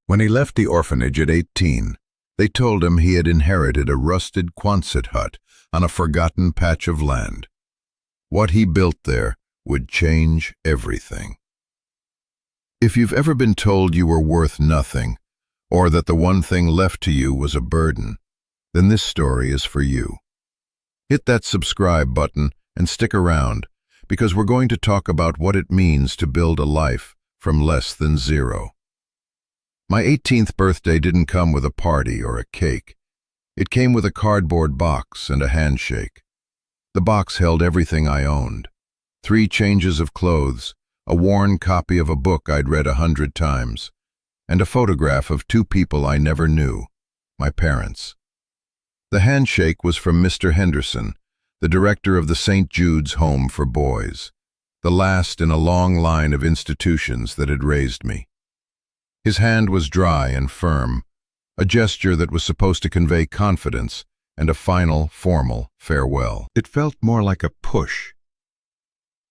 When he left the orphanage at 18, they told him he had inherited a rusted Quonset hut on a forgotten patch of land. What he built there would change everything. If you've ever been told you were worth nothing, or that the one thing left to you was a burden, then this story is for you. Hit that subscribe button and stick around, because we're going to talk about what it means to build a life from less than zero. My 18th birthday didn't come with a party or a cake. It came with a cardboard box and a handshake. The box held everything I owned: 3 changes of clothes, a worn copy of a book I'd read 100 times, and a photograph of 2 people I never knew, my parents. The handshake was from Mr. Henderson, the director of the St. Jude's Home for Boys, the last in a long line of institutions that had raised me. His hand was dry and firm, a gesture that was supposed to convey confidence and a final, formal farewell. It felt more like a push.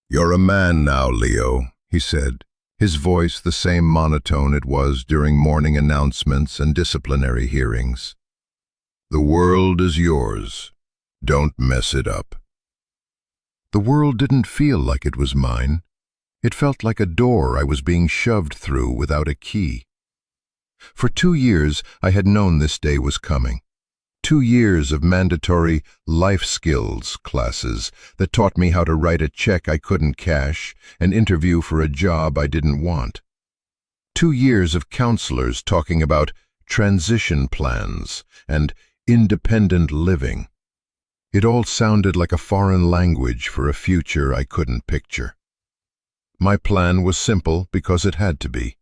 "You're a man now, Leo," he said, his voice the same monotone it was during morning announcements and disciplinary hearings. "The world is yours. Don't mess it up." The world didn't feel like it was mine. It felt like a door I was being shoved through without a key. For 2 years I had known this day was coming. 2 years of mandatory life skills classes that taught me how to write a check I couldn't cash and interview for a job I didn't want. 2 years of counselors talking about transition plans and independent living. It all sounded like a foreign language for a future I couldn't picture. My plan was simple because it had to be: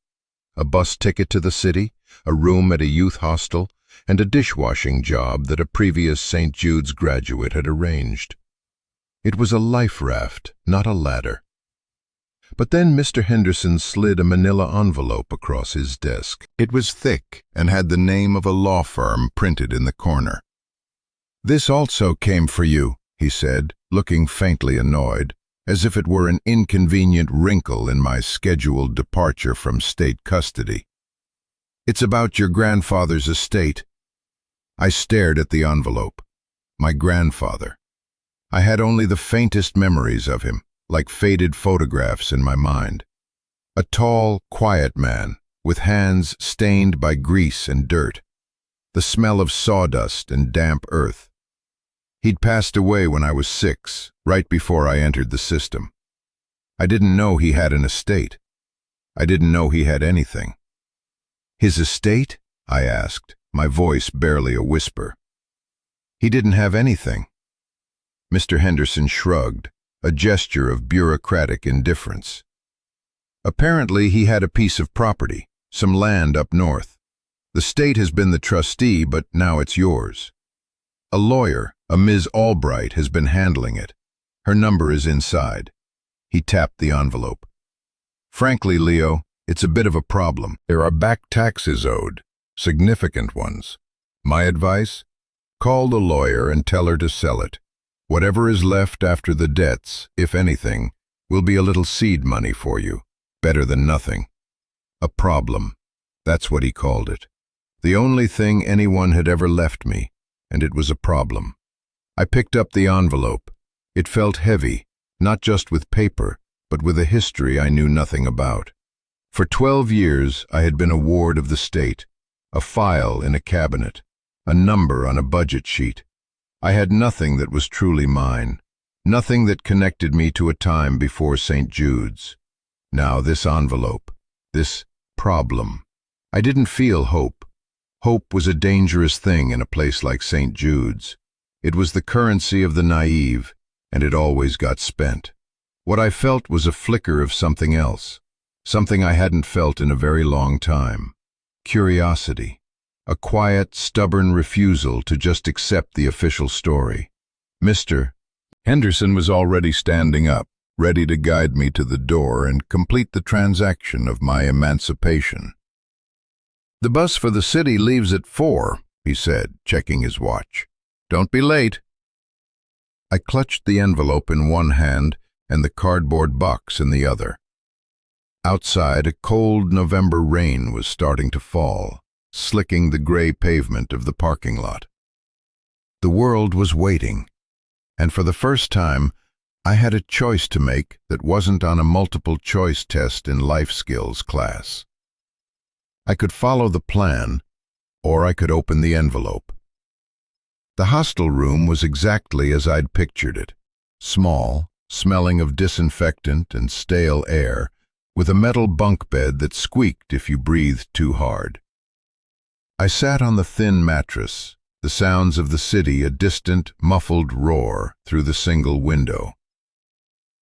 a bus ticket to the city, a room at a youth hostel, and a dishwashing job that a previous St. Jude's graduate had arranged. It was a life raft, not a ladder. But then Mr. Henderson slid a manila envelope across his desk. It was thick and had the name of a law firm printed in the corner. "This also came for you," he said, looking faintly annoyed, as if it were an inconvenient wrinkle in my scheduled departure from state custody. "It's about your grandfather's estate." I stared at the envelope. My grandfather. I had only the faintest memories of him, like faded photographs in my mind. A tall, quiet man, with hands stained by grease and dirt, the smell of sawdust and damp earth. He'd passed away when I was 6, right before I entered the system. I didn't know he had an estate. I didn't know he had anything. "His estate?" I asked, my voice barely a whisper. "He didn't have anything." Mr. Henderson shrugged, a gesture of bureaucratic indifference. "Apparently he had a piece of property, some land up north. The state has been the trustee, but now it's yours. A lawyer, a Ms. Albright, has been handling it. Her number is inside." He tapped the envelope. "Frankly, Leo, it's a bit of a problem. There are back taxes owed, significant ones. My advice? Call the lawyer and tell her to sell it. Whatever is left after the debts, if anything, will be a little seed money for you. Better than nothing." A problem. That's what he called it. The only thing anyone had ever left me, and it was a problem. I picked up the envelope. It felt heavy, not just with paper, but with a history I knew nothing about. For 12 years I had been a ward of the state, a file in a cabinet, a number on a budget sheet. I had nothing that was truly mine, nothing that connected me to a time before St. Jude's. Now this envelope, this problem. I didn't feel hope. Hope was a dangerous thing in a place like St. Jude's. It was the currency of the naive, and it always got spent. What I felt was a flicker of something else, something I hadn't felt in a very long time. Curiosity. A quiet, stubborn refusal to just accept the official story. Mr. Henderson was already standing up, ready to guide me to the door and complete the transaction of my emancipation. "The bus for the city leaves at 4, he said, checking his watch. "Don't be late." I clutched the envelope in one hand and the cardboard box in the other. Outside, a cold November rain was starting to fall, slicking the gray pavement of the parking lot. The world was waiting, and for the first time, I had a choice to make that wasn't on a multiple-choice test in life skills class. I could follow the plan, or I could open the envelope. The hostel room was exactly as I'd pictured it, small, smelling of disinfectant and stale air, with a metal bunk bed that squeaked if you breathed too hard. I sat on the thin mattress, the sounds of the city a distant, muffled roar through the single window.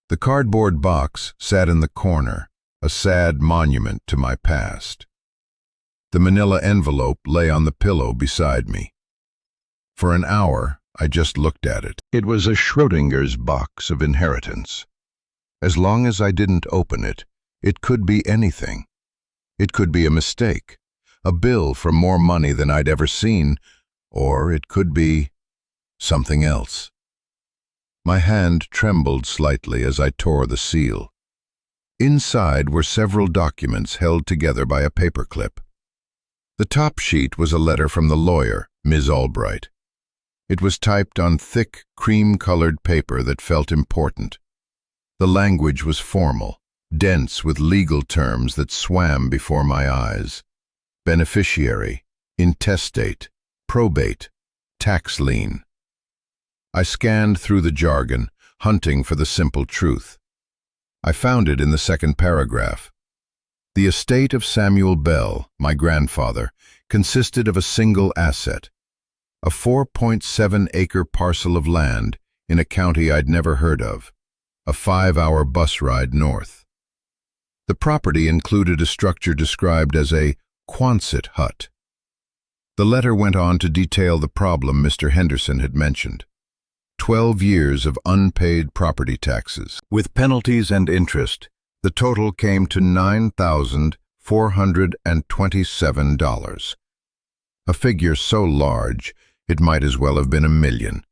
The cardboard box sat in the corner, a sad monument to my past. The manila envelope lay on the pillow beside me. For an hour, I just looked at it. It was a Schrodinger's box of inheritance. As long as I didn't open it, it could be anything. It could be a mistake, a bill for more money than I'd ever seen, or it could be something else. My hand trembled slightly as I tore the seal. Inside were several documents held together by a paperclip. The top sheet was a letter from the lawyer, Ms. Albright. It was typed on thick, cream-colored paper that felt important. The language was formal, dense with legal terms that swam before my eyes. Beneficiary, intestate, probate, tax lien. I scanned through the jargon, hunting for the simple truth. I found it in the second paragraph. The estate of Samuel Bell, my grandfather, consisted of a single asset, a 4.7-acre parcel of land in a county I'd never heard of, a 5-hour bus ride north. The property included a structure described as a Quonset hut. The letter went on to detail the problem Mr. Henderson had mentioned. 12 years of unpaid property taxes. With penalties and interest, the total came to $9,427, a figure so large it might as well have been $1 million.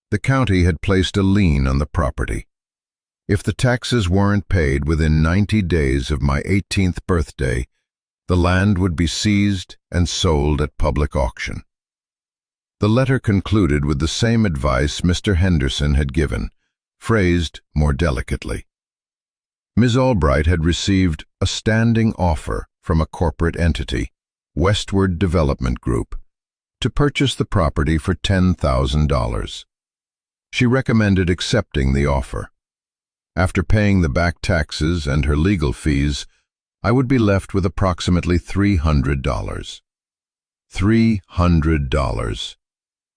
The county had placed a lien on the property. If the taxes weren't paid within 90 days of my 18th birthday, the land would be seized and sold at public auction. The letter concluded with the same advice Mr. Henderson had given, phrased more delicately. Ms. Albright had received a standing offer from a corporate entity, Westward Development Group, to purchase the property for $10,000. She recommended accepting the offer. After paying the back taxes and her legal fees, I would be left with approximately $300. $300.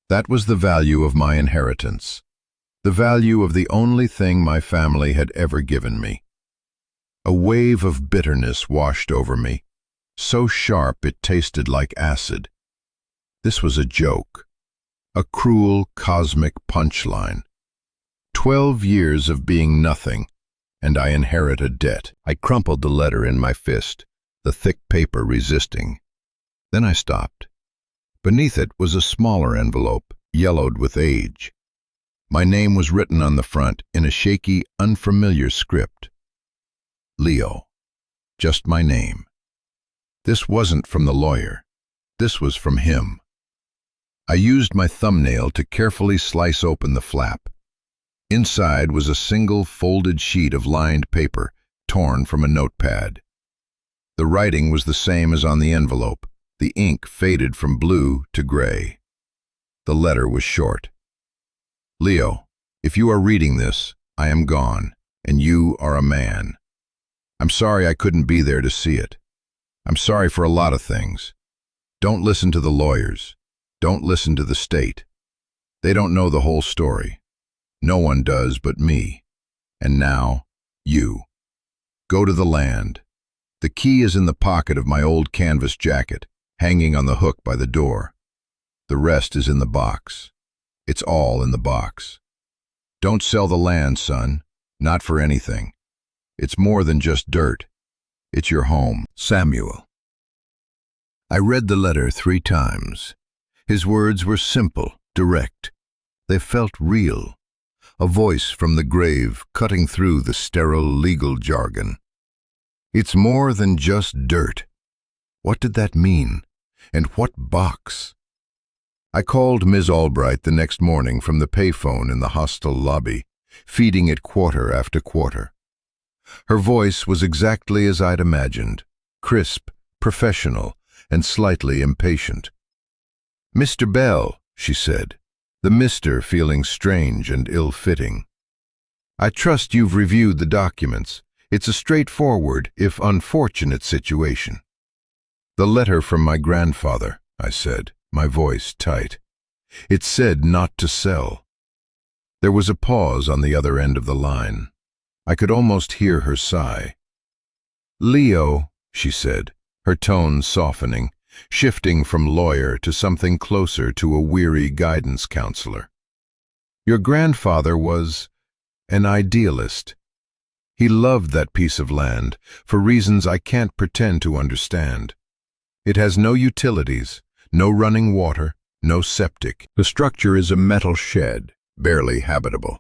That was the value of my inheritance, the value of the only thing my family had ever given me. A wave of bitterness washed over me, so sharp it tasted like acid. This was a joke, a cruel cosmic punchline. 12 years of being nothing, and I inherit a debt. I crumpled the letter in my fist, the thick paper resisting. Then I stopped. Beneath it was a smaller envelope, yellowed with age. My name was written on the front in a shaky, unfamiliar script. Leo. Just my name. This wasn't from the lawyer. This was from him. I used my thumbnail to carefully slice open the flap. Inside was a single folded sheet of lined paper, torn from a notepad. The writing was the same as on the envelope. The ink faded from blue to gray. The letter was short. Leo, if you are reading this, I am gone, and you are a man. I'm sorry I couldn't be there to see it. I'm sorry for a lot of things. Don't listen to the lawyers. Don't listen to the state. They don't know the whole story. No one does but me. And now, you. Go to the land. The key is in the pocket of my old canvas jacket, hanging on the hook by the door. The rest is in the box. It's all in the box. Don't sell the land, son. Not for anything. It's more than just dirt. It's your home. Samuel. I read the letter 3 times. His words were simple, direct. They felt real. A voice from the grave cutting through the sterile legal jargon. It's more than just dirt. What did that mean? And what box? I called Ms. Albright the next morning from the payphone in the hostel lobby, feeding it quarter after quarter. Her voice was exactly as I'd imagined, crisp, professional, and slightly impatient. "Mr. Bell," she said, the Mr. feeling strange and ill-fitting. "I trust you've reviewed the documents. It's a straightforward, if unfortunate, situation." "The letter from my grandfather," I said, my voice tight. "It said not to sell." There was a pause on the other end of the line. I could almost hear her sigh. "Leo," she said, her tone softening, shifting from lawyer to something closer to a weary guidance counselor. "Your grandfather was an idealist. He loved that piece of land for reasons I can't pretend to understand. It has no utilities, no running water, no septic. The structure is a metal shed, barely habitable.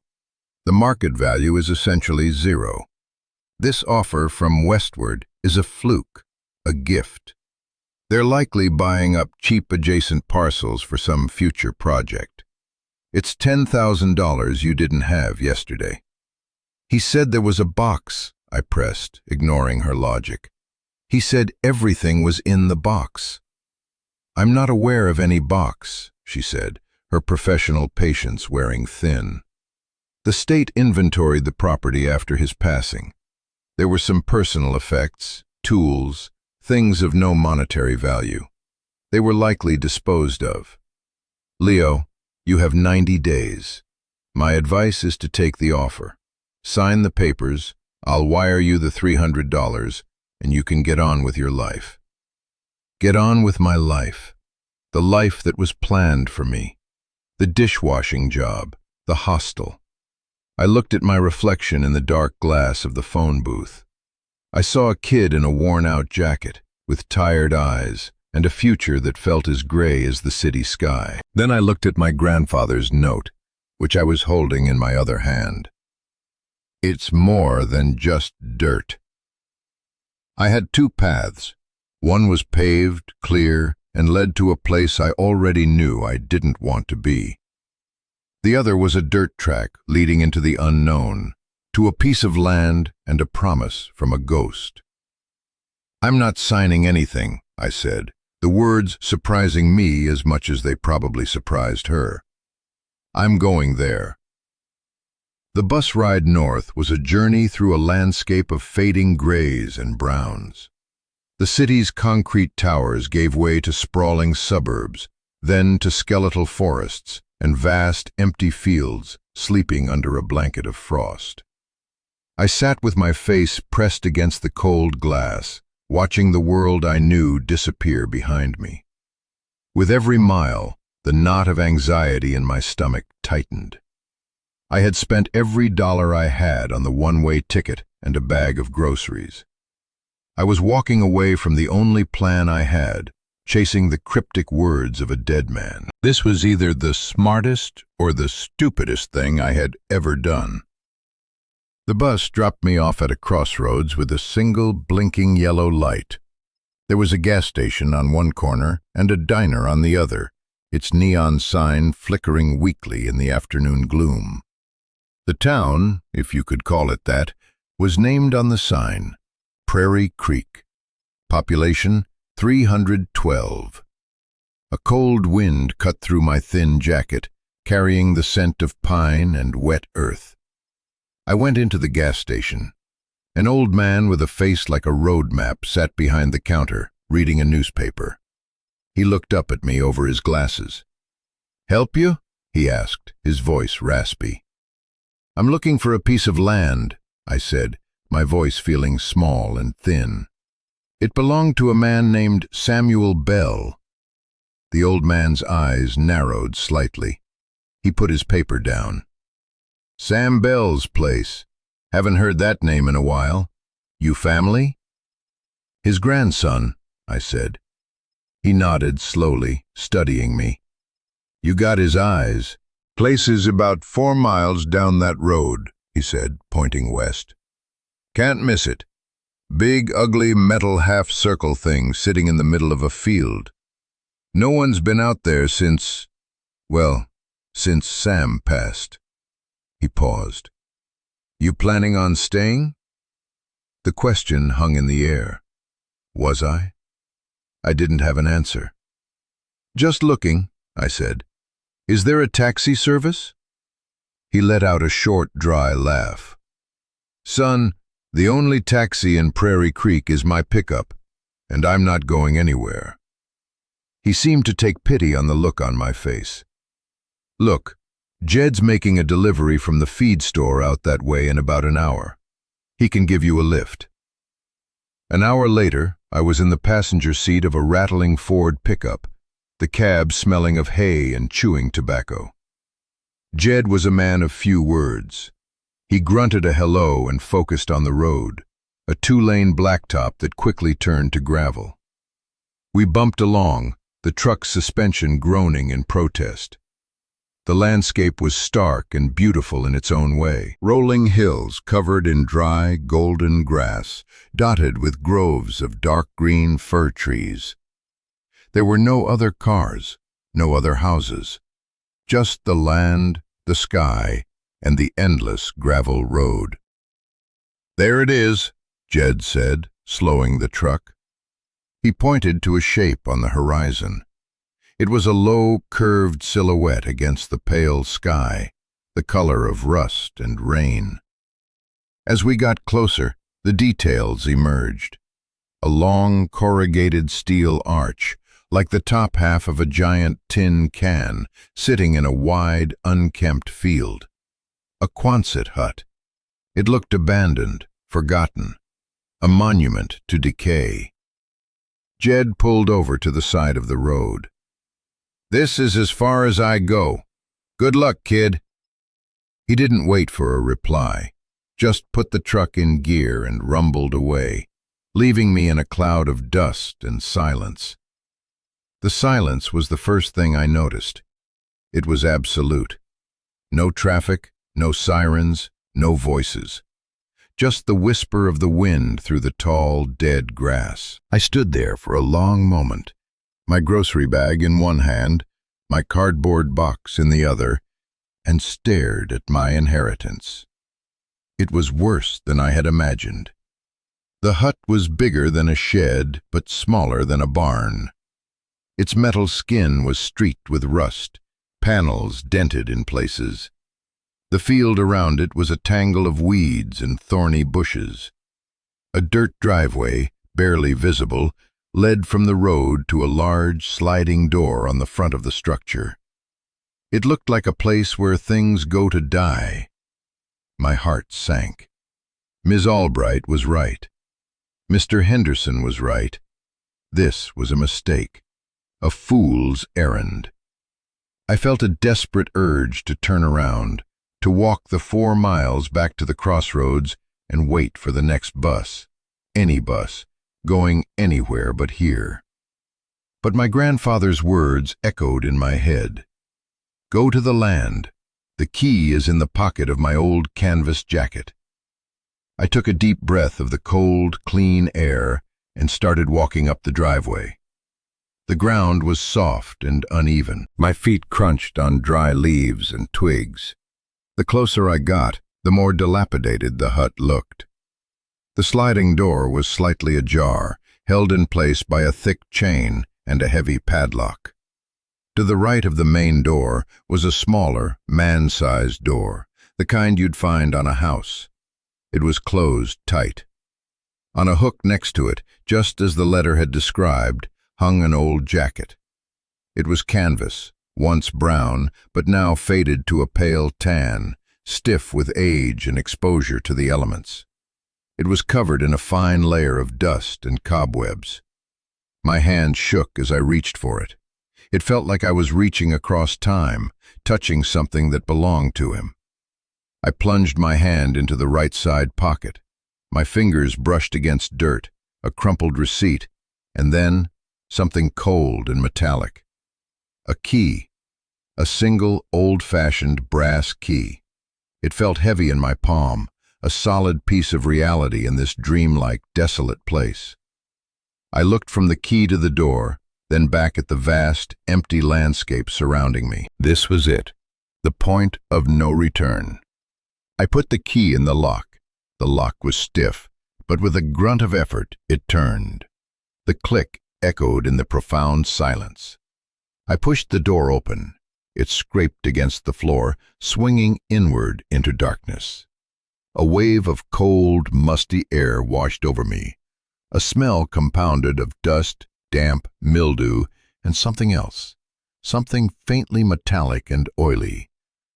The market value is essentially zero. This offer from westward is a fluke, a gift. They're likely buying up cheap adjacent parcels for some future project. It's $10,000 you didn't have yesterday." "He said there was a box," I pressed, ignoring her logic. "He said everything was in the box." "I'm not aware of any box," she said, her professional patience wearing thin. "The state inventoried the property after his passing. There were some personal effects, tools, things of no monetary value. They were likely disposed of. Leo, you have 90 days. My advice is to take the offer. Sign the papers, I'll wire you the $300, and you can get on with your life." Get on with my life. The life that was planned for me. The dishwashing job, the hostel. I looked at my reflection in the dark glass of the phone booth. I saw a kid in a worn-out jacket, with tired eyes, and a future that felt as gray as the city sky. Then I looked at my grandfather's note, which I was holding in my other hand. It's more than just dirt. I had two paths. One was paved, clear, and led to a place I already knew I didn't want to be. The other was a dirt track leading into the unknown, to a piece of land and a promise from a ghost. "I'm not signing anything," I said, the words surprising me as much as they probably surprised her. "I'm going there." The bus ride north was a journey through a landscape of fading grays and browns. The city's concrete towers gave way to sprawling suburbs, then to skeletal forests and vast, empty fields sleeping under a blanket of frost. I sat with my face pressed against the cold glass, watching the world I knew disappear behind me. With every mile, the knot of anxiety in my stomach tightened. I had spent every dollar I had on the one-way ticket and a bag of groceries. I was walking away from the only plan I had, chasing the cryptic words of a dead man. This was either the smartest or the stupidest thing I had ever done. The bus dropped me off at a crossroads with a single blinking yellow light. There was a gas station on one corner and a diner on the other, its neon sign flickering weakly in the afternoon gloom. The town, if you could call it that, was named on the sign, Prairie Creek. Population 312. A cold wind cut through my thin jacket, carrying the scent of pine and wet earth. I went into the gas station. An old man with a face like a road map sat behind the counter, reading a newspaper. He looked up at me over his glasses. "Help you?" he asked, his voice raspy. "I'm looking for a piece of land," I said, my voice feeling small and thin. "It belonged to a man named Samuel Bell." The old man's eyes narrowed slightly. He put his paper down. "Sam Bell's place. Haven't heard that name in a while. You family?" "His grandson," I said. He nodded slowly, studying me. "You got his eyes. Place is about 4 miles down that road," he said, pointing west. "Can't miss it. Big, ugly, metal half-circle thing sitting in the middle of a field. No one's been out there since, well, since Sam passed. He paused. You planning on staying? The question hung in the air. Was I? I didn't have an answer. Just looking, I said. Is there a taxi service? He let out a short, dry laugh. Son, the only taxi in Prairie Creek is my pickup, and I'm not going anywhere. He seemed to take pity on the look on my face. Look, Jed's making a delivery from the feed store out that way in about an hour. He can give you a lift. An hour later, I was in the passenger seat of a rattling Ford pickup, the cab smelling of hay and chewing tobacco. Jed was a man of few words. He grunted a hello and focused on the road, a two-lane blacktop that quickly turned to gravel. We bumped along, the truck's suspension groaning in protest. The landscape was stark and beautiful in its own way. Rolling hills covered in dry, golden grass, dotted with groves of dark green fir trees. There were no other cars, no other houses. Just the land, the sky, and the endless gravel road. There it is, Jed said, slowing the truck. He pointed to a shape on the horizon. It was a low, curved silhouette against the pale sky, the color of rust and rain. As we got closer, the details emerged. A long, corrugated steel arch, like the top half of a giant tin can, sitting in a wide, unkempt field. A Quonset hut. It looked abandoned, forgotten, a monument to decay. Jed pulled over to the side of the road. This is as far as I go. Good luck, kid. He didn't wait for a reply, just put the truck in gear and rumbled away, leaving me in a cloud of dust and silence. The silence was the first thing I noticed. It was absolute. No traffic, no sirens, no voices. Just the whisper of the wind through the tall, dead grass. I stood there for a long moment, my grocery bag in one hand, my cardboard box in the other, and stared at my inheritance. It was worse than I had imagined. The hut was bigger than a shed, but smaller than a barn. Its metal skin was streaked with rust, panels dented in places. The field around it was a tangle of weeds and thorny bushes. A dirt driveway, barely visible, led from the road to a large sliding door on the front of the structure. It looked like a place where things go to die. My heart sank. Ms. Albright was right. Mr. Henderson was right. This was a mistake, a fool's errand. I felt a desperate urge to turn around, to walk the 4 miles back to the crossroads and wait for the next bus, any bus, going anywhere but here. But my grandfather's words echoed in my head. Go to the land. The key is in the pocket of my old canvas jacket. I took a deep breath of the cold, clean air and started walking up the driveway. The ground was soft and uneven. My feet crunched on dry leaves and twigs. The closer I got, the more dilapidated the hut looked. The sliding door was slightly ajar, held in place by a thick chain and a heavy padlock. To the right of the main door was a smaller, man-sized door, the kind you'd find on a house. It was closed tight. On a hook next to it, just as the letter had described, hung an old jacket. It was canvas, once brown, but now faded to a pale tan, stiff with age and exposure to the elements. It was covered in a fine layer of dust and cobwebs. My hand shook as I reached for it. It felt like I was reaching across time, touching something that belonged to him. I plunged my hand into the right side pocket. My fingers brushed against dirt, a crumpled receipt, and then something cold and metallic. A key. A single, old-fashioned brass key. It felt heavy in my palm, a solid piece of reality in this dreamlike, desolate place. I looked from the key to the door, then back at the vast, empty landscape surrounding me. This was it, the point of no return. I put the key in the lock. The lock was stiff, but with a grunt of effort, it turned. The click echoed in the profound silence. I pushed the door open. It scraped against the floor, swinging inward into darkness. A wave of cold, musty air washed over me, a smell compounded of dust, damp, mildew, and something else, something faintly metallic and oily,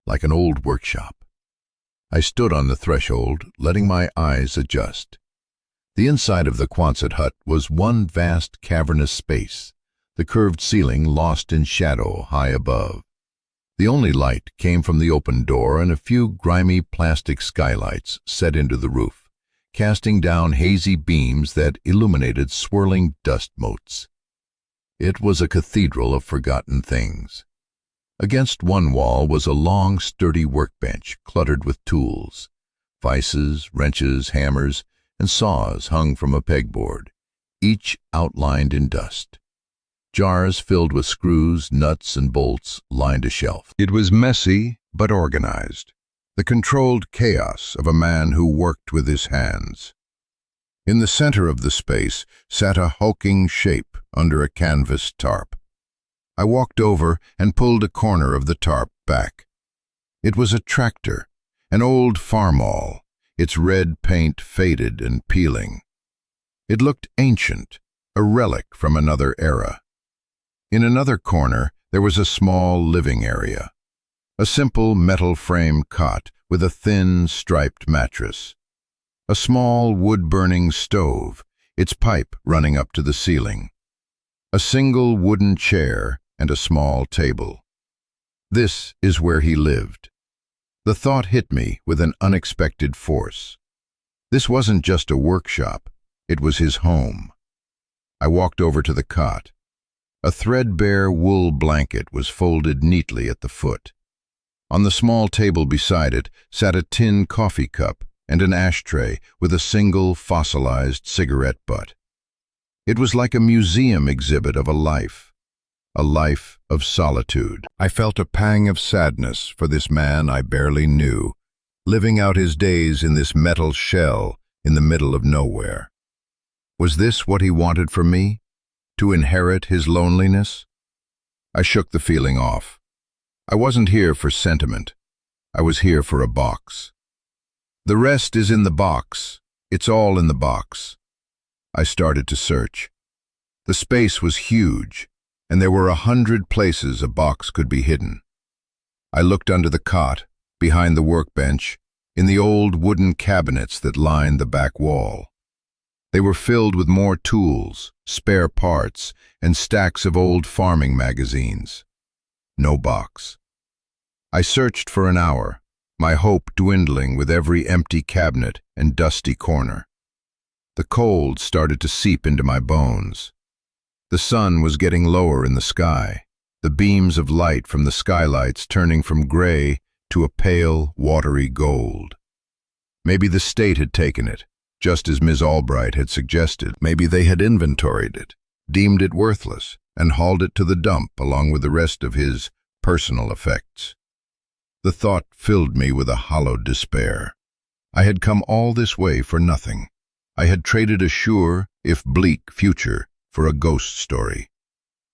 like an old workshop. I stood on the threshold, letting my eyes adjust. The inside of the Quonset hut was one vast cavernous space, the curved ceiling lost in shadow high above. The only light came from the open door and a few grimy plastic skylights set into the roof, casting down hazy beams that illuminated swirling dust motes. It was a cathedral of forgotten things. Against one wall was a long, sturdy workbench cluttered with tools. Vices, wrenches, hammers, and saws hung from a pegboard, each outlined in dust. Jars filled with screws, nuts, and bolts lined a shelf. It was messy but organized, the controlled chaos of a man who worked with his hands. In the center of the space sat a hulking shape under a canvas tarp. I walked over and pulled a corner of the tarp back. It was a tractor, an old farmall, its red paint faded and peeling. It looked ancient, a relic from another era. In another corner, there was a small living area, a simple metal frame cot with a thin, striped mattress, a small wood-burning stove, its pipe running up to the ceiling, a single wooden chair, and a small table. This is where he lived. The thought hit me with an unexpected force. This wasn't just a workshop, it was his home. I walked over to the cot. A threadbare wool blanket was folded neatly at the foot. On the small table beside it sat a tin coffee cup and an ashtray with a single fossilized cigarette butt. It was like a museum exhibit of a life of solitude. I felt a pang of sadness for this man I barely knew, living out his days in this metal shell in the middle of nowhere. Was this what he wanted from me? To inherit his loneliness? I shook the feeling off. I wasn't here for sentiment. I was here for a box. The rest is in the box. It's all in the box. I started to search. The space was huge, and there were 100 places a box could be hidden. I looked under the cot, behind the workbench, in the old wooden cabinets that lined the back wall. They were filled with more tools, spare parts, and stacks of old farming magazines. No box. I searched for an hour, my hope dwindling with every empty cabinet and dusty corner. The cold started to seep into my bones. The sun was getting lower in the sky, the beams of light from the skylights turning from gray to a pale, watery gold. Maybe the state had taken it, just as Ms. Albright had suggested. Maybe they had inventoried it, deemed it worthless, and hauled it to the dump along with the rest of his personal effects. The thought filled me with a hollow despair. I had come all this way for nothing. I had traded a sure, if bleak, future for a ghost story.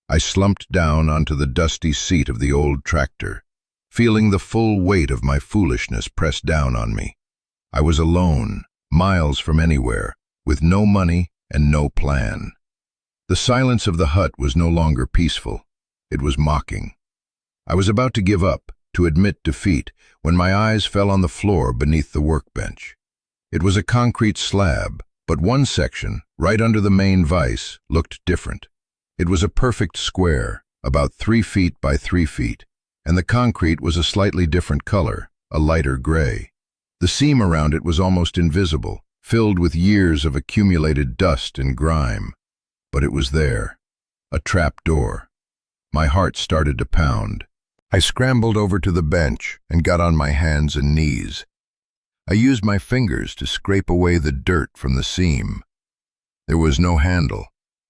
I slumped down onto the dusty seat of the old tractor, feeling the full weight of my foolishness pressed down on me. I was alone, miles from anywhere, with no money and no plan. The silence of the hut was no longer peaceful. It was mocking. I was about to give up, to admit defeat, when my eyes fell on the floor beneath the workbench. It was a concrete slab, but one section, right under the main vise, looked different. It was a perfect square, about 3 feet by 3 feet, and the concrete was a slightly different color, a lighter gray. The seam around it was almost invisible, filled with years of accumulated dust and grime. But it was there, a trap door. My heart started to pound. I scrambled over to the bench and got on my hands and knees. I used my fingers to scrape away the dirt from the seam. There was no handle,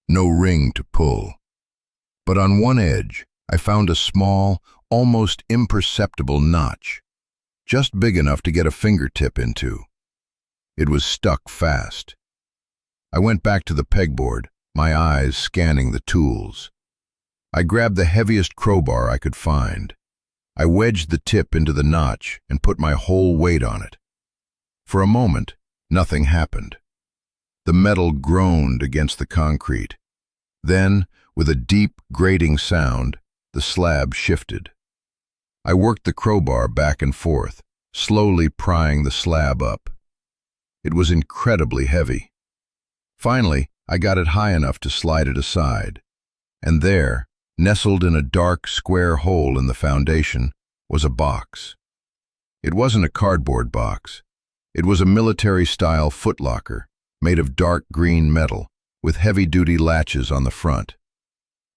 no ring to pull. But on one edge, I found a small, almost imperceptible notch, just big enough to get a fingertip into. It was stuck fast. I went back to the pegboard, my eyes scanning the tools. I grabbed the heaviest crowbar I could find. I wedged the tip into the notch and put my whole weight on it. For a moment, nothing happened. The metal groaned against the concrete. Then, with a deep, grating sound, the slab shifted. I worked the crowbar back and forth, slowly prying the slab up. It was incredibly heavy. Finally, I got it high enough to slide it aside. And there, nestled in a dark, square hole in the foundation, was a box. It wasn't a cardboard box. It was a military-style footlocker, made of dark green metal, with heavy-duty latches on the front.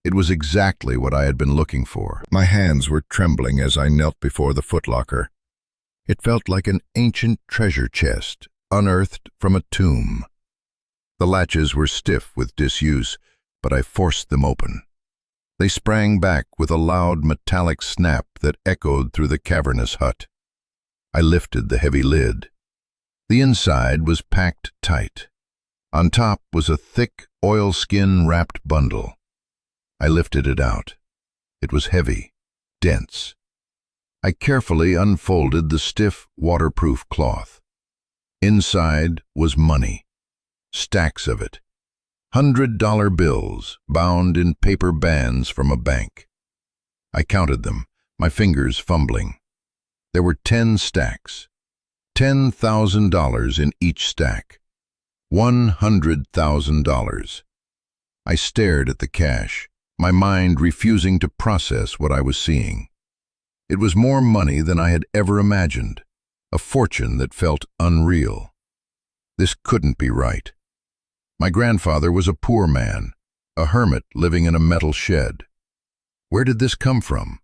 It was exactly what I had been looking for. My hands were trembling as I knelt before the footlocker. It felt like an ancient treasure chest, unearthed from a tomb. The latches were stiff with disuse, but I forced them open. They sprang back with a loud metallic snap that echoed through the cavernous hut. I lifted the heavy lid. The inside was packed tight. On top was a thick, oilskin-wrapped bundle. I lifted it out. It was heavy, dense. I carefully unfolded the stiff, waterproof cloth. Inside was money, stacks of it. $100 bills bound in paper bands from a bank. I counted them, my fingers fumbling. There were 10 stacks. $10,000 in each stack. $100,000. I stared at the cash, my mind refusing to process what I was seeing. It was more money than I had ever imagined, a fortune that felt unreal. This couldn't be right. My grandfather was a poor man, a hermit living in a metal shed. Where did this come from?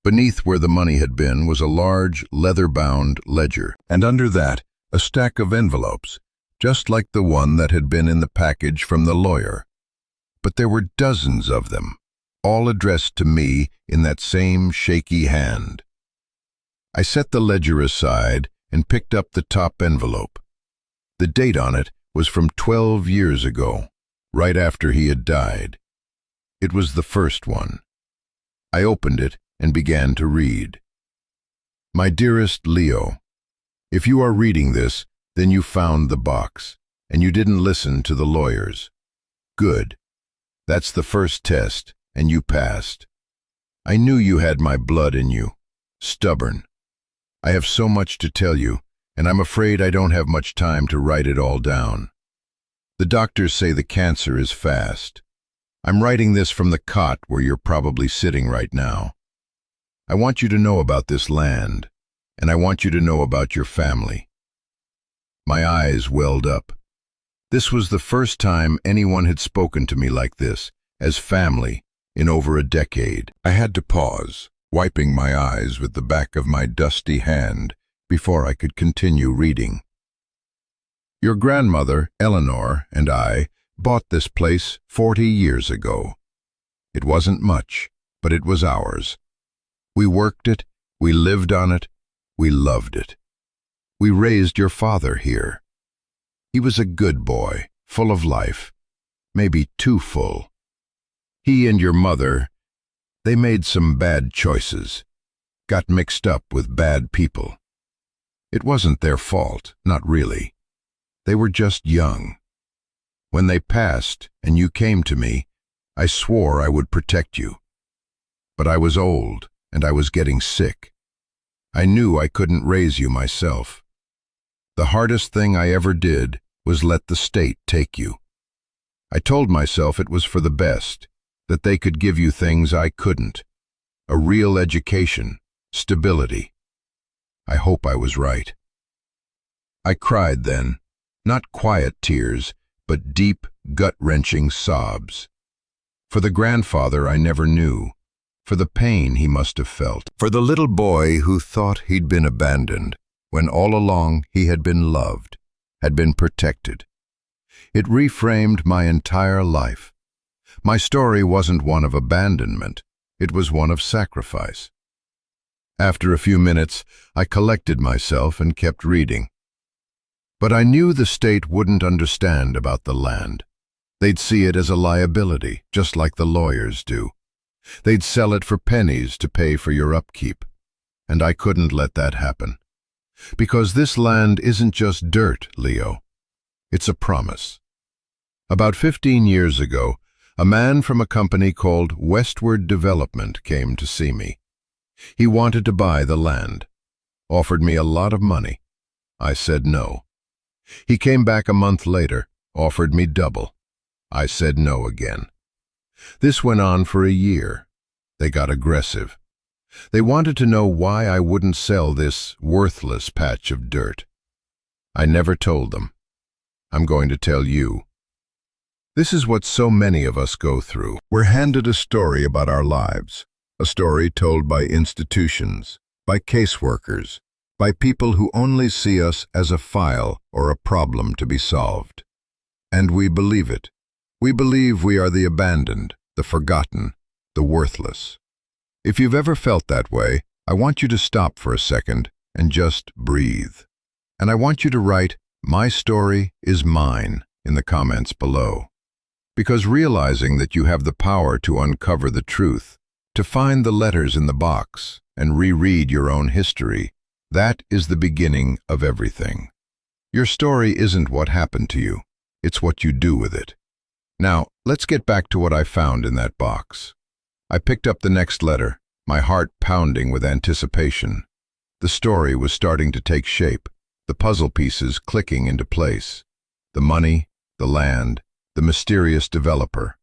Beneath where the money had been was a large, leather-bound ledger, and under that, a stack of envelopes, just like the one that had been in the package from the lawyer. But there were dozens of them, all addressed to me in that same shaky hand. I set the ledger aside and picked up the top envelope. The date on it was from 12 years ago, right after he had died. It was the first one. I opened it and began to read. My dearest Leo, if you are reading this, then you found the box, and you didn't listen to the lawyers. Good. That's the first test, and you passed. I knew you had my blood in you. Stubborn. I have so much to tell you, and I'm afraid I don't have much time to write it all down. The doctors say the cancer is fast. I'm writing this from the cot where you're probably sitting right now. I want you to know about this land, and I want you to know about your family. My eyes welled up. This was the first time anyone had spoken to me like this, as family, in over a decade. I had to pause, wiping my eyes with the back of my dusty hand before I could continue reading. Your grandmother, Eleanor, and I bought this place 40 years ago. It wasn't much, but it was ours. We worked it, we lived on it, we loved it. We raised your father here. He was a good boy, full of life, maybe too full. He and your mother, they made some bad choices, got mixed up with bad people. It wasn't their fault, not really. They were just young. When they passed and you came to me, I swore I would protect you. But I was old, and I was getting sick. I knew I couldn't raise you myself. The hardest thing I ever did was let the state take you. I told myself it was for the best, that they could give you things I couldn't. A real education, stability. I hope I was right. I cried then, not quiet tears, but deep, gut-wrenching sobs. For the grandfather I never knew, for the pain he must have felt, for the little boy who thought he'd been abandoned. when all along he had been loved, had been protected. It reframed my entire life. My story wasn't one of abandonment, it was one of sacrifice. After a few minutes, I collected myself and kept reading. But I knew the state wouldn't understand about the land. They'd see it as a liability, just like the lawyers do. They'd sell it for pennies to pay for your upkeep. And I couldn't let that happen. Because this land isn't just dirt, Leo. It's a promise. About 15 years ago, a man from a company called Westward Development came to see me. He wanted to buy the land, offered me a lot of money. I said no. He came back a month later, offered me double. I said no again. This went on for a year. They got aggressive. They wanted to know why I wouldn't sell this worthless patch of dirt. I never told them. I'm going to tell you. This is what so many of us go through. We're handed a story about our lives, a story told by institutions, by caseworkers, by people who only see us as a file or a problem to be solved. And we believe it. We believe we are the abandoned, the forgotten, the worthless. If you've ever felt that way, I want you to stop for a second and just breathe. And I want you to write, "My story is mine," in the comments below. Because realizing that you have the power to uncover the truth, to find the letters in the box and reread your own history, that is the beginning of everything. Your story isn't what happened to you, it's what you do with it. Now, let's get back to what I found in that box. I picked up the next letter, my heart pounding with anticipation. The story was starting to take shape, the puzzle pieces clicking into place. The money, the land, the mysterious developer.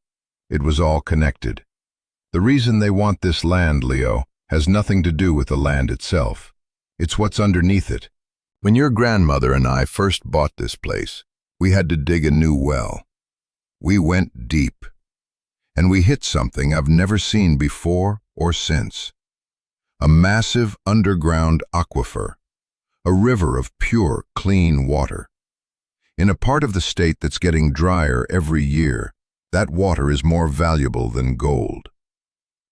It was all connected. The reason they want this land, Leo, has nothing to do with the land itself. It's what's underneath it. When your grandmother and I first bought this place, we had to dig a new well. We went deep. And we hit something I've never seen before or since. A massive underground aquifer, a river of pure, clean water. In a part of the state that's getting drier every year, that water is more valuable than gold.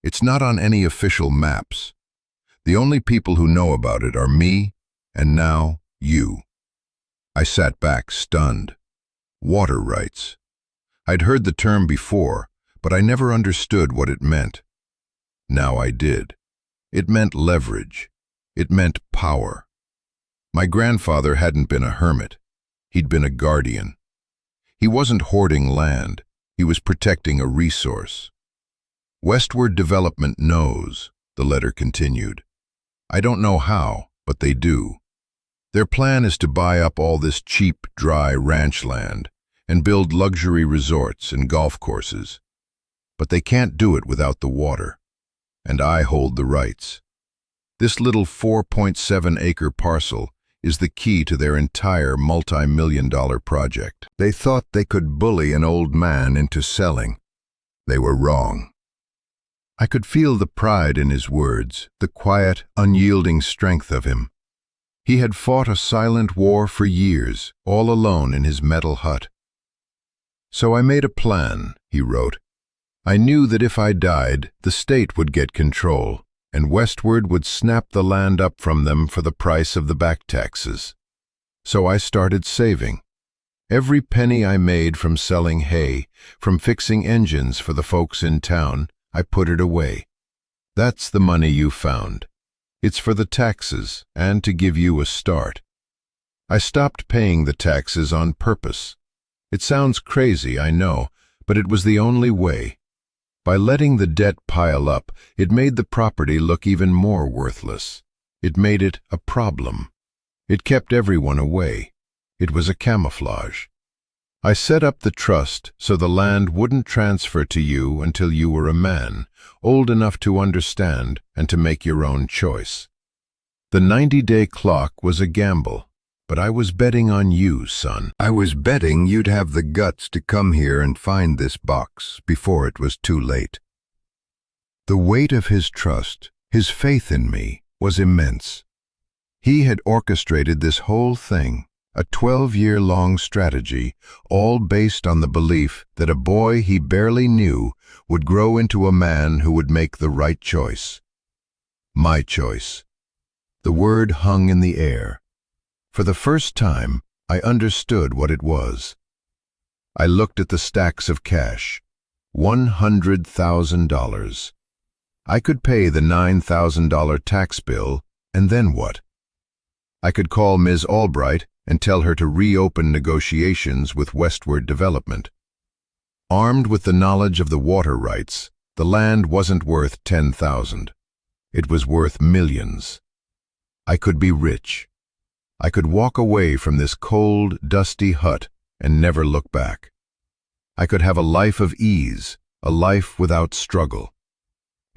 It's not on any official maps. The only people who know about it are me and now you. I sat back, stunned. Water rights. I'd heard the term before, but I never understood what it meant. Now I did. It meant leverage. It meant power. My grandfather hadn't been a hermit. He'd been a guardian. He wasn't hoarding land. He was protecting a resource. Westward Development knows, the letter continued. I don't know how, but they do. Their plan is to buy up all this cheap, dry ranch land and build luxury resorts and golf courses. But they can't do it without the water. And I hold the rights. This little 4.7-acre parcel is the key to their entire multi-million-dollar project. They thought they could bully an old man into selling. They were wrong. I could feel the pride in his words, the quiet, unyielding strength of him. He had fought a silent war for years, all alone in his metal hut. So I made a plan, he wrote. I knew that if I died, the state would get control, and Westward would snap the land up from them for the price of the back taxes. So I started saving. Every penny I made from selling hay, from fixing engines for the folks in town, I put it away. That's the money you found. It's for the taxes and to give you a start. I stopped paying the taxes on purpose. It sounds crazy, I know, but it was the only way. By letting the debt pile up, it made the property look even more worthless. It made it a problem. It kept everyone away. It was a camouflage. I set up the trust so the land wouldn't transfer to you until you were a man, old enough to understand and to make your own choice. The 90-day clock was a gamble, but I was betting on you, son. I was betting you'd have the guts to come here and find this box before it was too late. The weight of his trust, his faith in me, was immense. He had orchestrated this whole thing, a 12-year-long strategy, all based on the belief that a boy he barely knew would grow into a man who would make the right choice. My choice. The word hung in the air. For the first time, I understood what it was. I looked at the stacks of cash. $100,000. I could pay the $9,000 tax bill, and then what? I could call Ms. Albright and tell her to reopen negotiations with Westward Development. Armed with the knowledge of the water rights, the land wasn't worth $10,000. It was worth millions. I could be rich. I could walk away from this cold, dusty hut and never look back. I could have a life of ease, a life without struggle.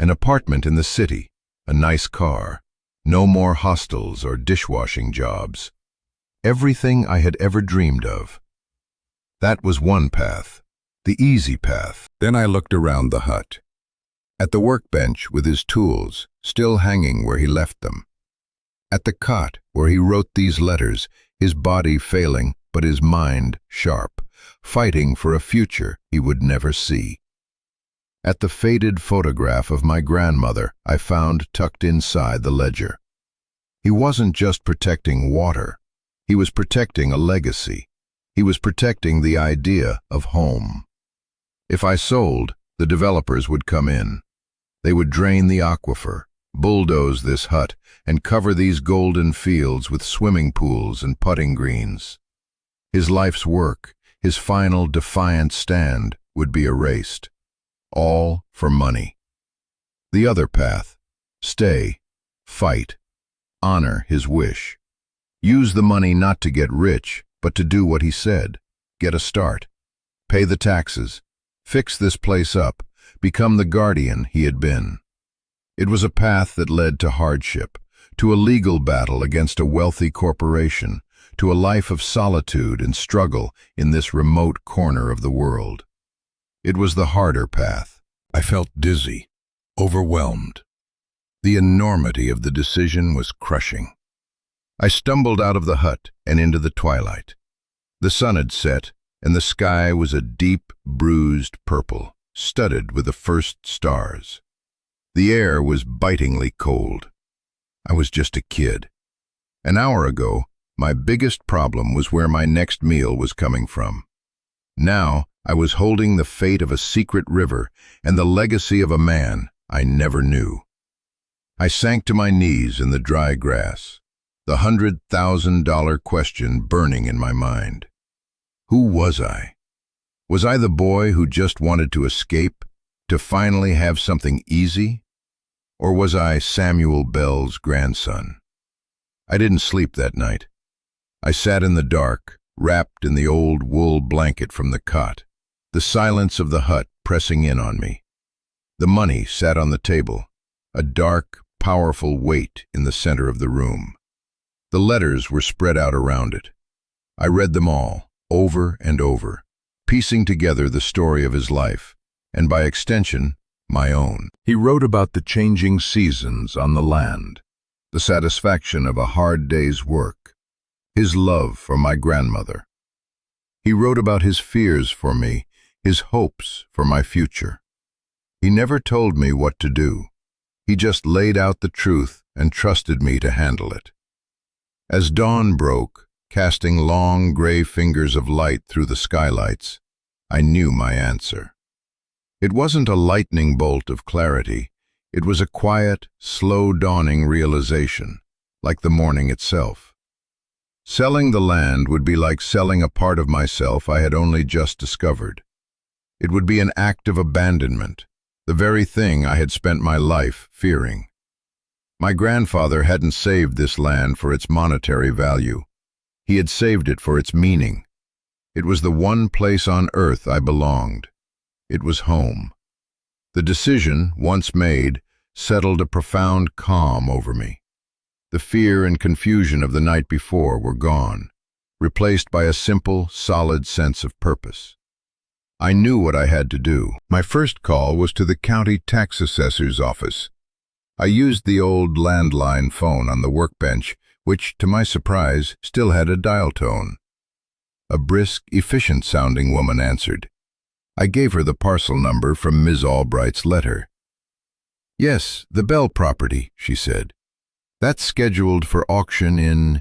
An apartment in the city, a nice car, no more hostels or dishwashing jobs. Everything I had ever dreamed of. That was one path, the easy path. Then I looked around the hut. At the workbench with his tools, still hanging where he left them. At the cot where he wrote these letters, his body failing but his mind sharp, fighting for a future he would never see. At the faded photograph of my grandmother I found tucked inside the ledger. He wasn't just protecting water. He was protecting a legacy. He was protecting the idea of home. If I sold, the developers would come in. They would drain the aquifer, bulldoze this hut, and cover these golden fields with swimming pools and putting greens. His life's work, his final defiant stand, would be erased. All for money. The other path: stay, fight, honor his wish. Use the money not to get rich, but to do what he said. Get a start. Pay the taxes. Fix this place up. Become the guardian he had been. It was a path that led to hardship, to a legal battle against a wealthy corporation, to a life of solitude and struggle in this remote corner of the world. It was the harder path. I felt dizzy, overwhelmed. The enormity of the decision was crushing. I stumbled out of the hut and into the twilight. The sun had set, and the sky was a deep, bruised purple, studded with the first stars. The air was bitingly cold. I was just a kid. An hour ago, my biggest problem was where my next meal was coming from. Now, I was holding the fate of a secret river and the legacy of a man I never knew. I sank to my knees in the dry grass, the $100,000 question burning in my mind. Who was I? Was I the boy who just wanted to escape, to finally have something easy? Or was I Samuel Bell's grandson? I didn't sleep that night. I sat in the dark, wrapped in the old wool blanket from the cot, the silence of the hut pressing in on me. The money sat on the table, a dark, powerful weight in the center of the room. The letters were spread out around it. I read them all, over and over, piecing together the story of his life, and by extension, my own. He wrote about the changing seasons on the land, the satisfaction of a hard day's work, his love for my grandmother. He wrote about his fears for me, his hopes for my future. He never told me what to do. He just laid out the truth and trusted me to handle it. As dawn broke, casting long gray fingers of light through the skylights, I knew my answer. It wasn't a lightning bolt of clarity. It was a quiet, slow-dawning realization, like the morning itself. Selling the land would be like selling a part of myself I had only just discovered. It would be an act of abandonment, the very thing I had spent my life fearing. My grandfather hadn't saved this land for its monetary value. He had saved it for its meaning. It was the one place on earth I belonged. It was home. The decision, once made, settled a profound calm over me. The fear and confusion of the night before were gone, replaced by a simple, solid sense of purpose. I knew what I had to do. My first call was to the county tax assessor's office. I used the old landline phone on the workbench, which, to my surprise, still had a dial tone. A brisk, efficient-sounding woman answered. I gave her the parcel number from Ms. Albright's letter. "Yes, the Bell property," she said. "That's scheduled for auction in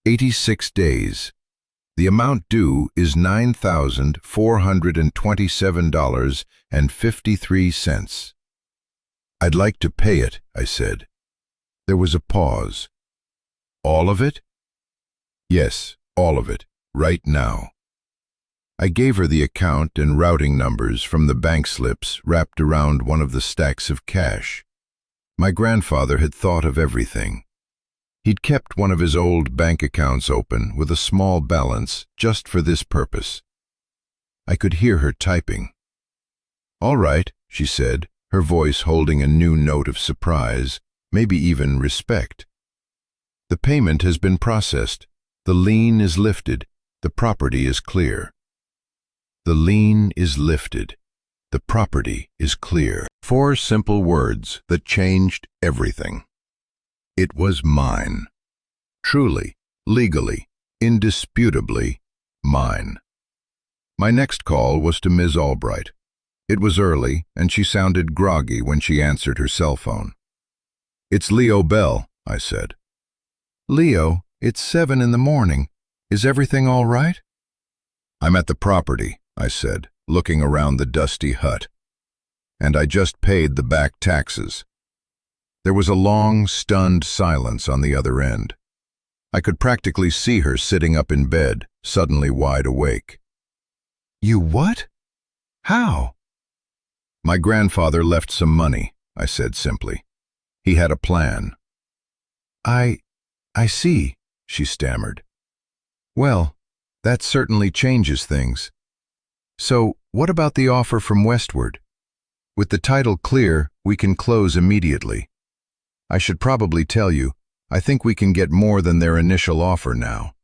86 days. The amount due is $9,427.53. I'd like to pay it," I said. There was a pause. "All of it?" "Yes, all of it, right now." I gave her the account and routing numbers from the bank slips wrapped around one of the stacks of cash. My grandfather had thought of everything. He'd kept one of his old bank accounts open with a small balance just for this purpose. I could hear her typing. "All right," she said, her voice holding a new note of surprise, maybe even respect. "The payment has been processed. The lien is lifted. The property is clear." The lien is lifted. The property is clear. 4 simple words that changed everything. It was mine. Truly, legally, indisputably mine. My next call was to Ms. Albright. It was early, and she sounded groggy when she answered her cell phone. "It's Leo Bell," I said. "Leo, it's 7 in the morning. Is everything all right?" "I'm at the property," I said, looking around the dusty hut. "And I just paid the back taxes." There was a long, stunned silence on the other end. I could practically see her sitting up in bed, suddenly wide awake. "You what? How?" "My grandfather left some money," I said simply. "He had a plan." I see," she stammered. "Well, that certainly changes things. So, what about the offer from Westward? With the title clear, we can close immediately. I should probably tell you, I think we can get more than their initial offer now."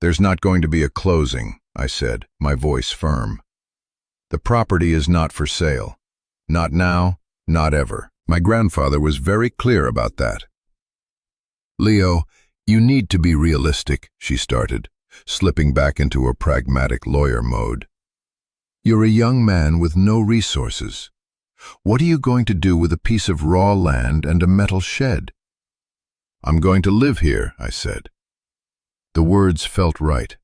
"There's not going to be a closing," I said, my voice firm. "The property is not for sale. Not now, not ever." My grandfather was very clear about that. "Leo, you need to be realistic," she started, slipping back into her pragmatic lawyer mode. "You're a young man with no resources. What are you going to do with a piece of raw land and a metal shed?" "I'm going to live here," I said. The words felt right.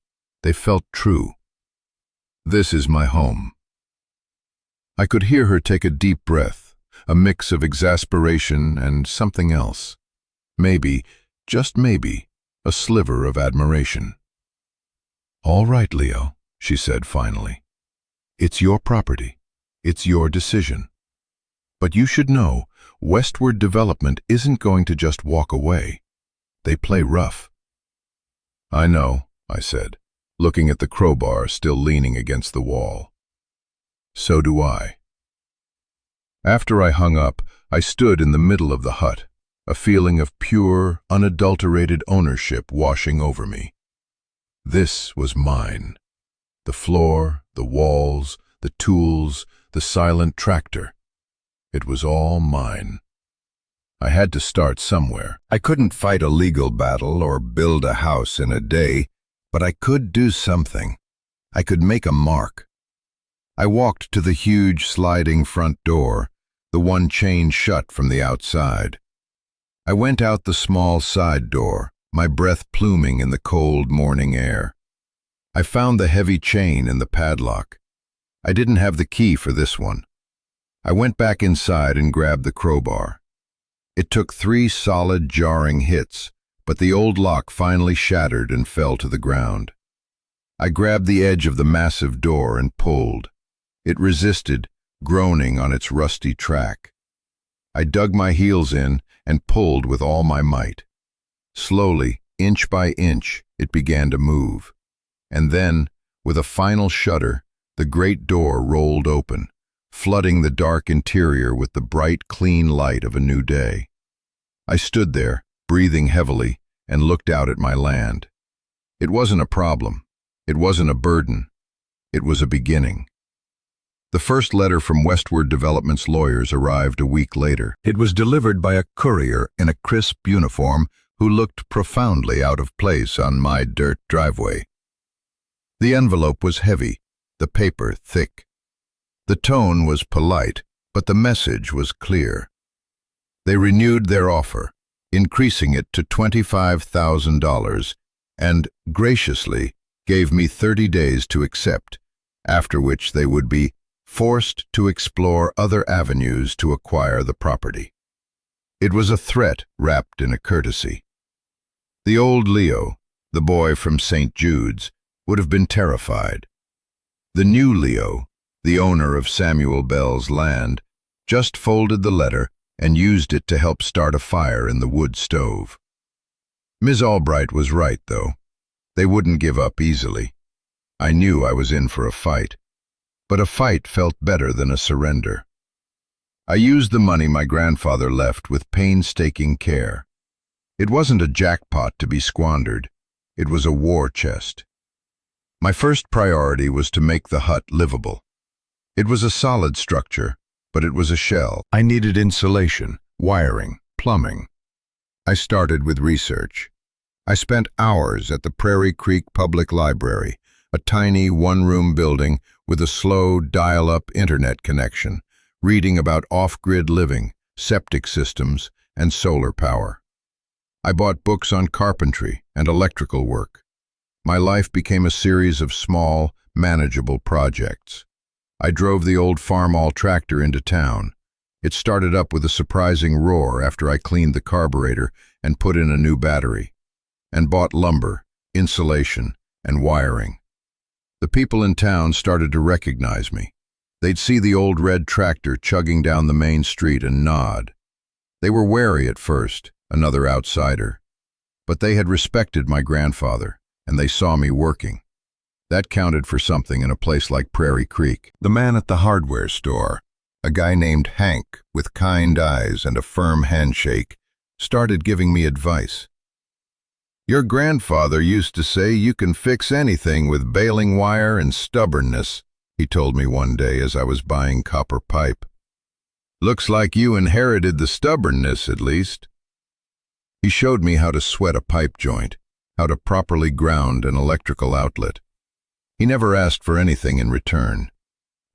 They felt true. "This is my home." I could hear her take a deep breath, a mix of exasperation and something else. Maybe, just maybe, a sliver of admiration. "All right, Leo," she said finally. "It's your property. It's your decision. But you should know, Westward Development isn't going to just walk away. They play rough." "I know," I said, looking at the crowbar still leaning against the wall. "So do I." After I hung up, I stood in the middle of the hut, a feeling of pure, unadulterated ownership washing over me. This was mine. The floor, the walls, the tools, the silent tractor. It was all mine. I had to start somewhere. I couldn't fight a legal battle or build a house in a day, but I could do something. I could make a mark. I walked to the huge sliding front door, the one chained shut from the outside. I went out the small side door, my breath pluming in the cold morning air. I found the heavy chain in the padlock. I didn't have the key for this one. I went back inside and grabbed the crowbar. It took 3 solid, jarring hits, but the old lock finally shattered and fell to the ground. I grabbed the edge of the massive door and pulled. It resisted, groaning on its rusty track. I dug my heels in and pulled with all my might. Slowly, inch by inch, it began to move. And then, with a final shudder, the great door rolled open, flooding the dark interior with the bright, clean light of a new day. I stood there, breathing heavily, and looked out at my land. It wasn't a problem. It wasn't a burden. It was a beginning. The first letter from Westward Development's lawyers arrived a week later. It was delivered by a courier in a crisp uniform who looked profoundly out of place on my dirt driveway. The envelope was heavy, the paper thick. The tone was polite, but the message was clear. They renewed their offer, increasing it to $25,000, and graciously gave me 30 days to accept, after which they would be forced to explore other avenues to acquire the property. It was a threat wrapped in a courtesy. The old Leo, the boy from St. Jude's, would have been terrified. The new Leo, the owner of Samuel Bell's land, just folded the letter and used it to help start a fire in the wood stove. Ms. Albright was right, though. They wouldn't give up easily. I knew I was in for a fight, but a fight felt better than a surrender. I used the money my grandfather left with painstaking care. It wasn't a jackpot to be squandered. It was a war chest. My first priority was to make the hut livable. It was a solid structure, but it was a shell. I needed insulation, wiring, plumbing. I started with research. I spent hours at the Prairie Creek Public Library, a tiny one-room building with a slow dial-up internet connection, reading about off-grid living, septic systems, and solar power. I bought books on carpentry and electrical work. My life became a series of small, manageable projects. I drove the old Farmall tractor into town. It started up with a surprising roar after I cleaned the carburetor and put in a new battery, and bought lumber, insulation, and wiring. The people in town started to recognize me. They'd see the old red tractor chugging down the main street and nod. They were wary at first, another outsider. But they had respected my grandfather, and they saw me working. That counted for something in a place like Prairie Creek. The man at the hardware store, a guy named Hank with kind eyes and a firm handshake, started giving me advice. "Your grandfather used to say you can fix anything with baling wire and stubbornness," he told me one day as I was buying copper pipe. "Looks like you inherited the stubbornness, at least." He showed me how to sweat a pipe joint, how to properly ground an electrical outlet. He never asked for anything in return.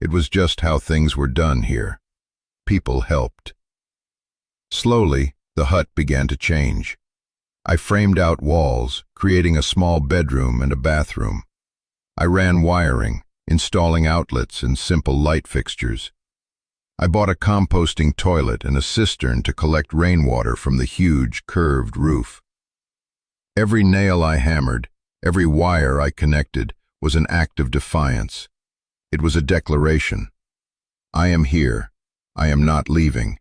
It was just how things were done here. People helped. Slowly, the hut began to change. I framed out walls, creating a small bedroom and a bathroom. I ran wiring, installing outlets and simple light fixtures. I bought a composting toilet and a cistern to collect rainwater from the huge, curved roof. Every nail I hammered, every wire I connected, was an act of defiance. It was a declaration. I am here. I am not leaving.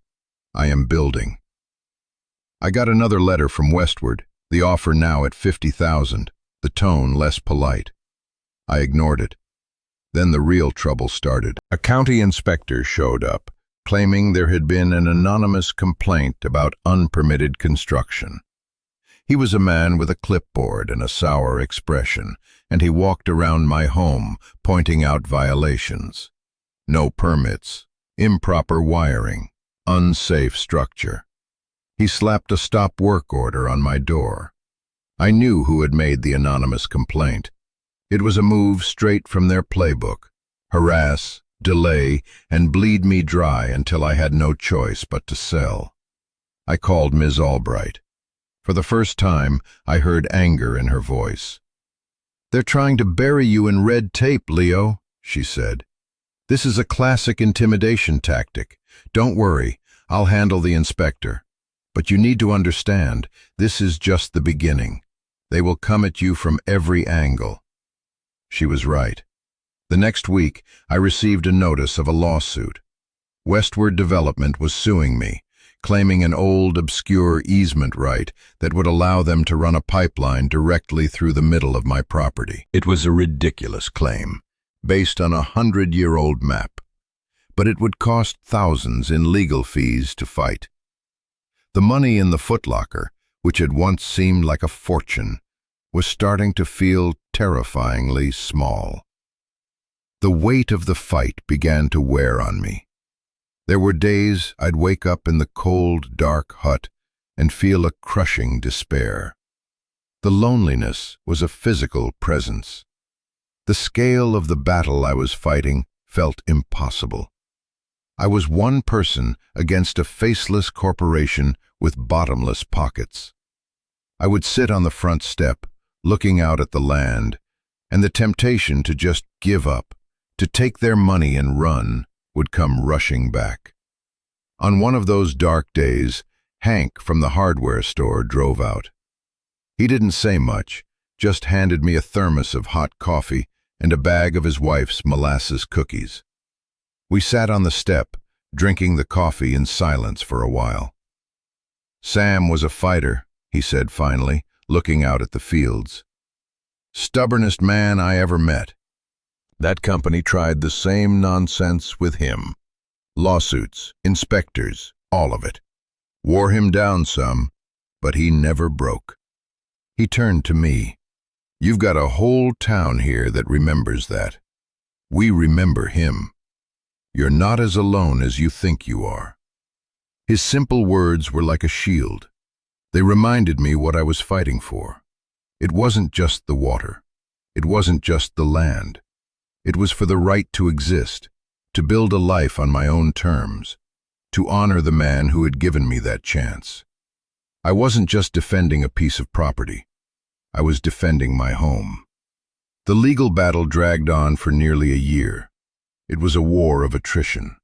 I am building. I got another letter from Westward, the offer now at $50,000, the tone less polite. I ignored it. Then the real trouble started. A county inspector showed up, claiming there had been an anonymous complaint about unpermitted construction. He was a man with a clipboard and a sour expression, and he walked around my home, pointing out violations. No permits, improper wiring, unsafe structure. He slapped a stop work order on my door. I knew who had made the anonymous complaint. It was a move straight from their playbook: harass, delay, and bleed me dry until I had no choice but to sell. I called Ms. Albright. For the first time, I heard anger in her voice. "They're trying to bury you in red tape, Leo," she said. "This is a classic intimidation tactic. Don't worry, I'll handle the inspector. But you need to understand, this is just the beginning. They will come at you from every angle." She was right. The next week, I received a notice of a lawsuit. Westward Development was suing me, claiming an old, obscure easement right that would allow them to run a pipeline directly through the middle of my property. It was a ridiculous claim, based on a 100-year-old map, but it would cost thousands in legal fees to fight. The money in the footlocker, which had once seemed like a fortune, was starting to feel terrifyingly small. The weight of the fight began to wear on me. There were days I'd wake up in the cold, dark hut and feel a crushing despair. The loneliness was a physical presence. The scale of the battle I was fighting felt impossible. I was one person against a faceless corporation with bottomless pockets. I would sit on the front step, looking out at the land, and the temptation to just give up, to take their money and run, would come rushing back. On one of those dark days, Hank from the hardware store drove out. He didn't say much, just handed me a thermos of hot coffee and a bag of his wife's molasses cookies. We sat on the step, drinking the coffee in silence for a while. "Sam was a fighter," he said finally, looking out at the fields. "Stubbornest man I ever met. That company tried the same nonsense with him. Lawsuits, inspectors, all of it. Wore him down some, but he never broke." He turned to me. "You've got a whole town here that remembers that. We remember him. You're not as alone as you think you are." His simple words were like a shield. They reminded me what I was fighting for. It wasn't just the water. It wasn't just the land. It was for the right to exist, to build a life on my own terms, to honor the man who had given me that chance. I wasn't just defending a piece of property. I was defending my home. The legal battle dragged on for nearly a year. It was a war of attrition.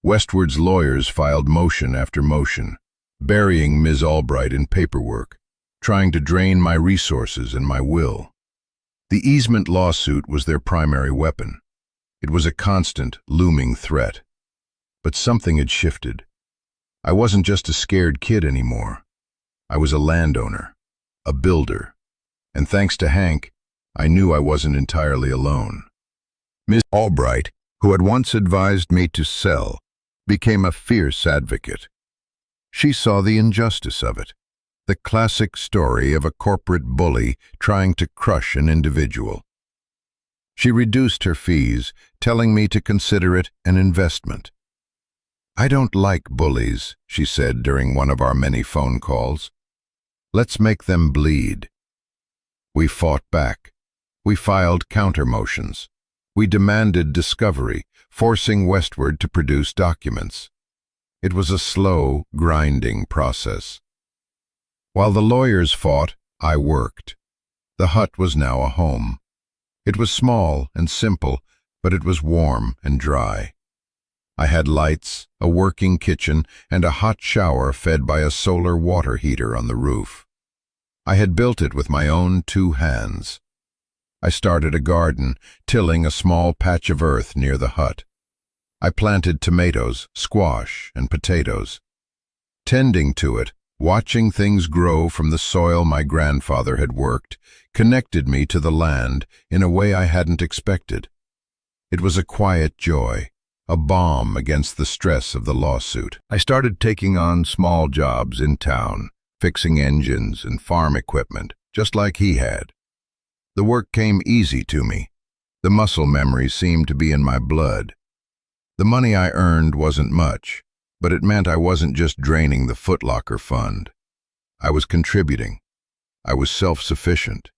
Westward's lawyers filed motion after motion, burying Ms. Albright in paperwork, trying to drain my resources and my will. The easement lawsuit was their primary weapon. It was a constant, looming threat. But something had shifted. I wasn't just a scared kid anymore. I was a landowner, a builder, and thanks to Hank, I knew I wasn't entirely alone. Ms. Albright, who had once advised me to sell, became a fierce advocate. She saw the injustice of it, the classic story of a corporate bully trying to crush an individual. She reduced her fees, telling me to consider it an investment. "I don't like bullies," she said during one of our many phone calls. "Let's make them bleed." We fought back. We filed counter motions. We demanded discovery, forcing Westward to produce documents. It was a slow, grinding process. While the lawyers fought, I worked. The hut was now a home. It was small and simple, but it was warm and dry. I had lights, a working kitchen, and a hot shower fed by a solar water heater on the roof. I had built it with my own 2 hands. I started a garden, tilling a small patch of earth near the hut. I planted tomatoes, squash, and potatoes. Tending to it, watching things grow from the soil my grandfather had worked, connected me to the land in a way I hadn't expected. It was a quiet joy, a balm against the stress of the lawsuit. I started taking on small jobs in town, fixing engines and farm equipment, just like he had. The work came easy to me. The muscle memory seemed to be in my blood. The money I earned wasn't much, but it meant I wasn't just draining the Foot Locker fund. I was contributing. I was self-sufficient.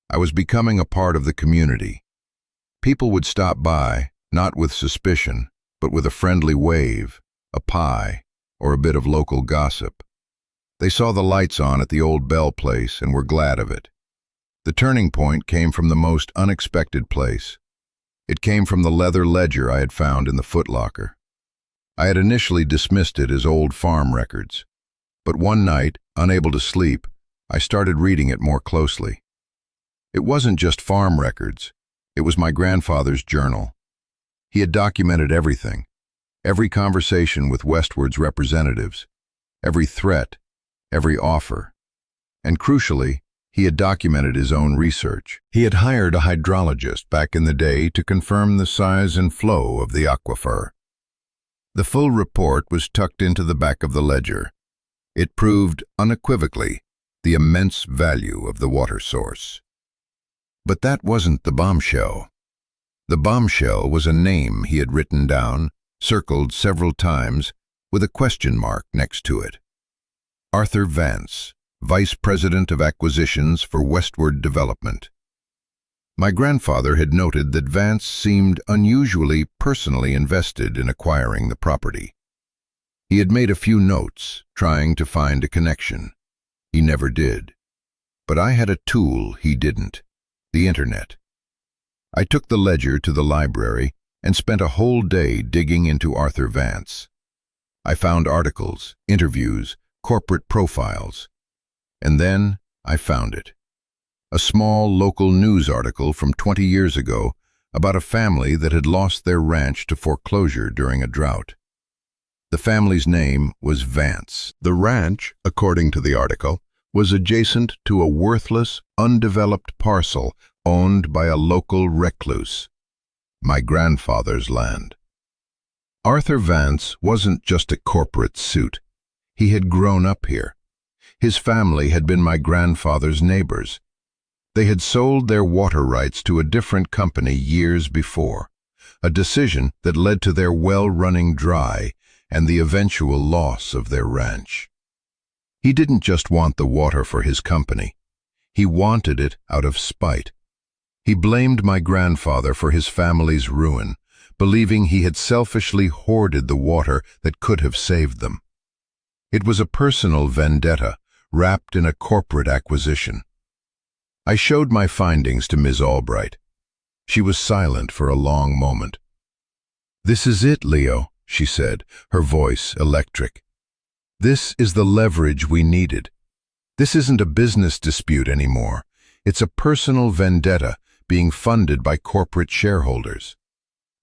I was becoming a part of the community. People would stop by, not with suspicion, but with a friendly wave, a pie, or a bit of local gossip. They saw the lights on at the old Bell place and were glad of it. The turning point came from the most unexpected place. It came from the leather ledger I had found in the Foot Locker. I had initially dismissed it as old farm records, but one night, unable to sleep, I started reading it more closely. It wasn't just farm records. It was my grandfather's journal. He had documented everything, every conversation with Westward's representatives, every threat, every offer. And crucially, he had documented his own research. He had hired a hydrologist back in the day to confirm the size and flow of the aquifer. The full report was tucked into the back of the ledger. It proved unequivocally the immense value of the water source. But that wasn't the bombshell. The bombshell was a name he had written down, circled several times, with a question mark next to it. Arthur Vance, Vice President of Acquisitions for Westward Development. My grandfather had noted that Vance seemed unusually personally invested in acquiring the property. He had made a few notes, trying to find a connection. He never did. But I had a tool he didn't: the internet. I took the ledger to the library and spent a whole day digging into Arthur Vance. I found articles, interviews, corporate profiles. And then I found it. A small local news article from 20 years ago about a family that had lost their ranch to foreclosure during a drought. The family's name was Vance. The ranch, according to the article, was adjacent to a worthless, undeveloped parcel owned by a local recluse, my grandfather's land. Arthur Vance wasn't just a corporate suit. He had grown up here. His family had been my grandfather's neighbors. They had sold their water rights to a different company years before, a decision that led to their well running dry and the eventual loss of their ranch. He didn't just want the water for his company. He wanted it out of spite. He blamed my grandfather for his family's ruin, believing he had selfishly hoarded the water that could have saved them. It was a personal vendetta wrapped in a corporate acquisition. I showed my findings to Ms. Albright. She was silent for a long moment. "This is it, Leo," she said, her voice electric. "This is the leverage we needed. This isn't a business dispute anymore. It's a personal vendetta being funded by corporate shareholders.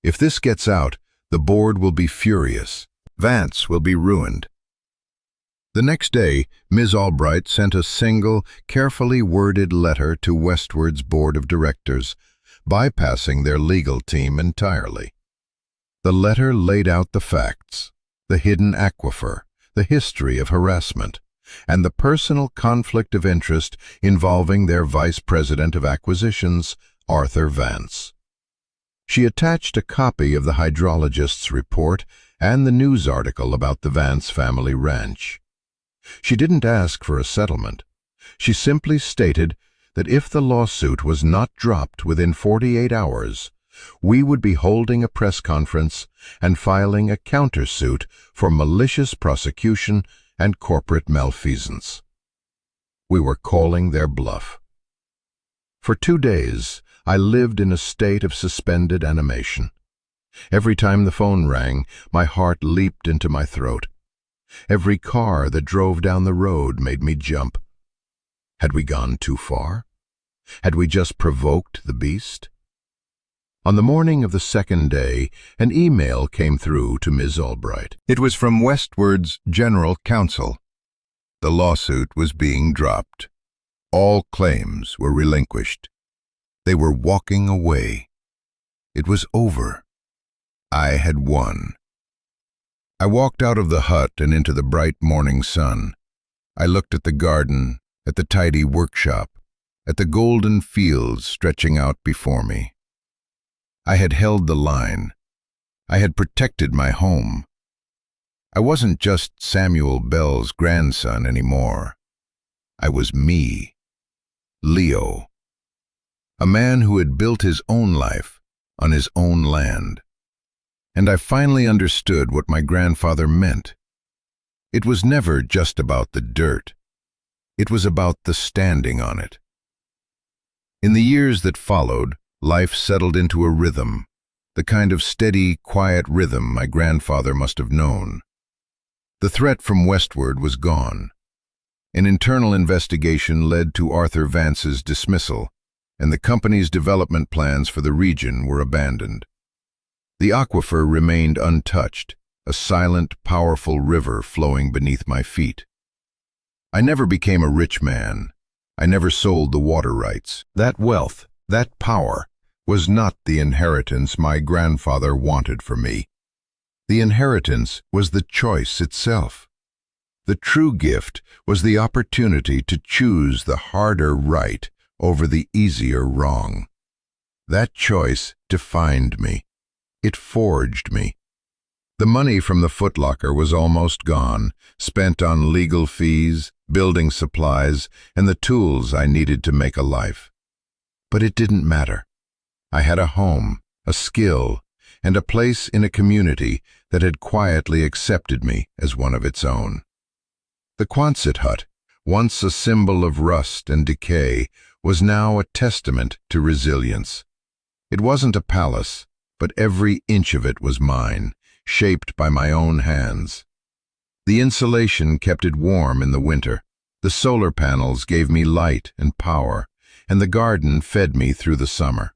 If this gets out, the board will be furious. Vance will be ruined." The next day, Ms. Albright sent a single, carefully worded letter to Westward's board of directors, bypassing their legal team entirely. The letter laid out the facts, the hidden aquifer, the history of harassment, and the personal conflict of interest involving their vice president of acquisitions, Arthur Vance. She attached a copy of the hydrologist's report and the news article about the Vance family ranch. She didn't ask for a settlement. She simply stated that if the lawsuit was not dropped within 48 hours, we would be holding a press conference and filing a countersuit for malicious prosecution and corporate malfeasance. We were calling their bluff. For 2 days, I lived in a state of suspended animation. Every time the phone rang, my heart leaped into my throat. Every car that drove down the road made me jump. Had we gone too far? Had we just provoked the beast? On the morning of the second day, an email came through to Ms. Albright. It was from Westward's general counsel. The lawsuit was being dropped. All claims were relinquished. They were walking away. It was over. I had won. I walked out of the hut and into the bright morning sun. I looked at the garden, at the tidy workshop, at the golden fields stretching out before me. I had held the line. I had protected my home. I wasn't just Samuel Bell's grandson anymore. I was me, Leo, a man who had built his own life on his own land. And I finally understood what my grandfather meant. It was never just about the dirt. It was about the standing on it. In the years that followed, life settled into a rhythm, the kind of steady, quiet rhythm my grandfather must have known. The threat from Westward was gone. An internal investigation led to Arthur Vance's dismissal, and the company's development plans for the region were abandoned. The aquifer remained untouched, a silent, powerful river flowing beneath my feet. I never became a rich man. I never sold the water rights. That wealth, that power, was not the inheritance my grandfather wanted for me. The inheritance was the choice itself. The true gift was the opportunity to choose the harder right over the easier wrong. That choice defined me. It forged me. The money from the footlocker was almost gone, spent on legal fees, building supplies, and the tools I needed to make a life. But it didn't matter. I had a home, a skill, and a place in a community that had quietly accepted me as one of its own. The Quonset hut, once a symbol of rust and decay, was now a testament to resilience. It wasn't a palace, but every inch of it was mine, shaped by my own hands. The insulation kept it warm in the winter, the solar panels gave me light and power, and the garden fed me through the summer.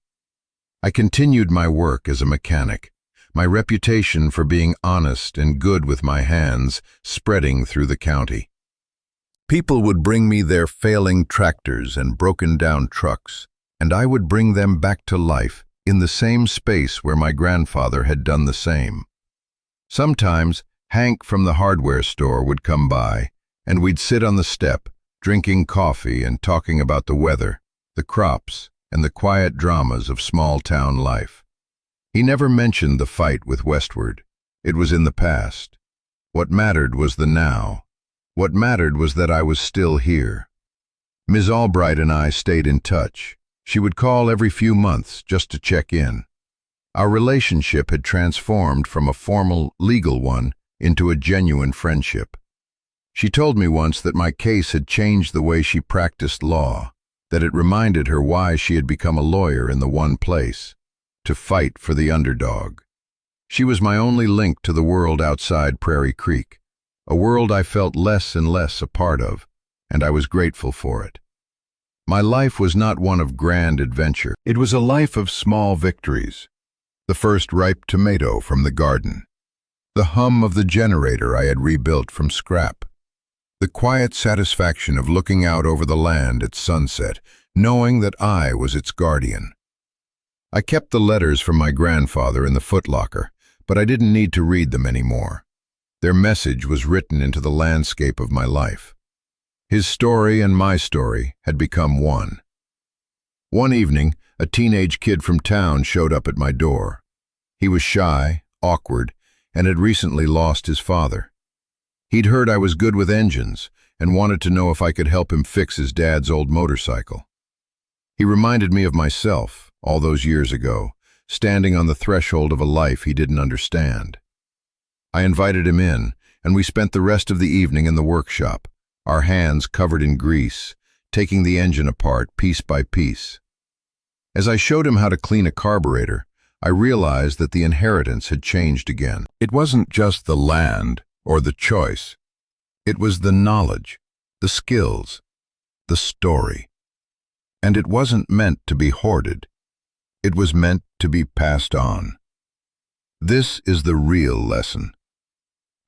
I continued my work as a mechanic, my reputation for being honest and good with my hands spreading through the county. People would bring me their failing tractors and broken-down trucks, and I would bring them back to life in the same space where my grandfather had done the same. Sometimes Hank from the hardware store would come by, and we'd sit on the step, drinking coffee and talking about the weather, the crops, and the quiet dramas of small-town life. He never mentioned the fight with Westward. It was in the past. What mattered was the now. What mattered was that I was still here. Ms. Albright and I stayed in touch. She would call every few months just to check in. Our relationship had transformed from a formal, legal one into a genuine friendship. She told me once that my case had changed the way she practiced law, that it reminded her why she had become a lawyer in the one place, to fight for the underdog. She was my only link to the world outside Prairie Creek, a world I felt less and less a part of, and I was grateful for it. My life was not one of grand adventure. It was a life of small victories. The first ripe tomato from the garden, the hum of the generator I had rebuilt from scrap, the quiet satisfaction of looking out over the land at sunset, knowing that I was its guardian. I kept the letters from my grandfather in the footlocker, but I didn't need to read them anymore. Their message was written into the landscape of my life. His story and my story had become one. One evening, a teenage kid from town showed up at my door. He was shy, awkward, and had recently lost his father. He'd heard I was good with engines and wanted to know if I could help him fix his dad's old motorcycle. He reminded me of myself, all those years ago, standing on the threshold of a life he didn't understand. I invited him in, and we spent the rest of the evening in the workshop, our hands covered in grease, taking the engine apart piece by piece. As I showed him how to clean a carburetor, I realized that the inheritance had changed again. It wasn't just the land or the choice. It was the knowledge, the skills, the story. And it wasn't meant to be hoarded. It was meant to be passed on. This is the real lesson.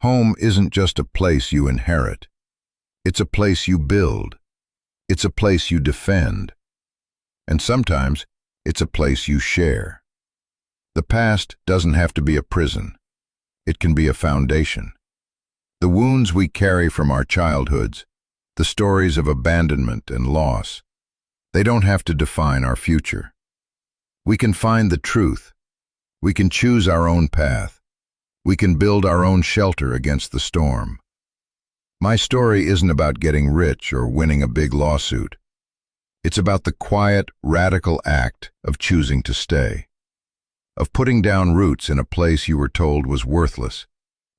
Home isn't just a place you inherit. It's a place you build. It's a place you defend. And sometimes it's a place you share. The past doesn't have to be a prison. It can be a foundation. The wounds we carry from our childhoods, the stories of abandonment and loss, they don't have to define our future. We can find the truth. We can choose our own path. We can build our own shelter against the storm. My story isn't about getting rich or winning a big lawsuit. It's about the quiet, radical act of choosing to stay, of putting down roots in a place you were told was worthless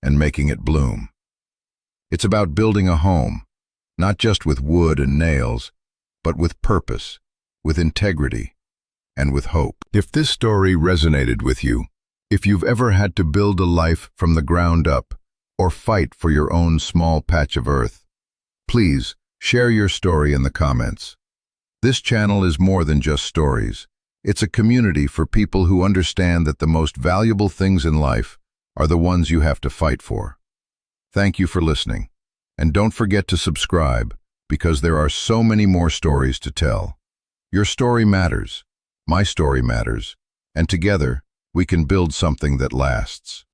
and making it bloom. It's about building a home, not just with wood and nails, but with purpose, with integrity, and with hope. If this story resonated with you, if you've ever had to build a life from the ground up or fight for your own small patch of earth, please share your story in the comments. This channel is more than just stories. It's a community for people who understand that the most valuable things in life are the ones you have to fight for. Thank you for listening, and don't forget to subscribe because there are so many more stories to tell. Your story matters, my story matters, and together we can build something that lasts.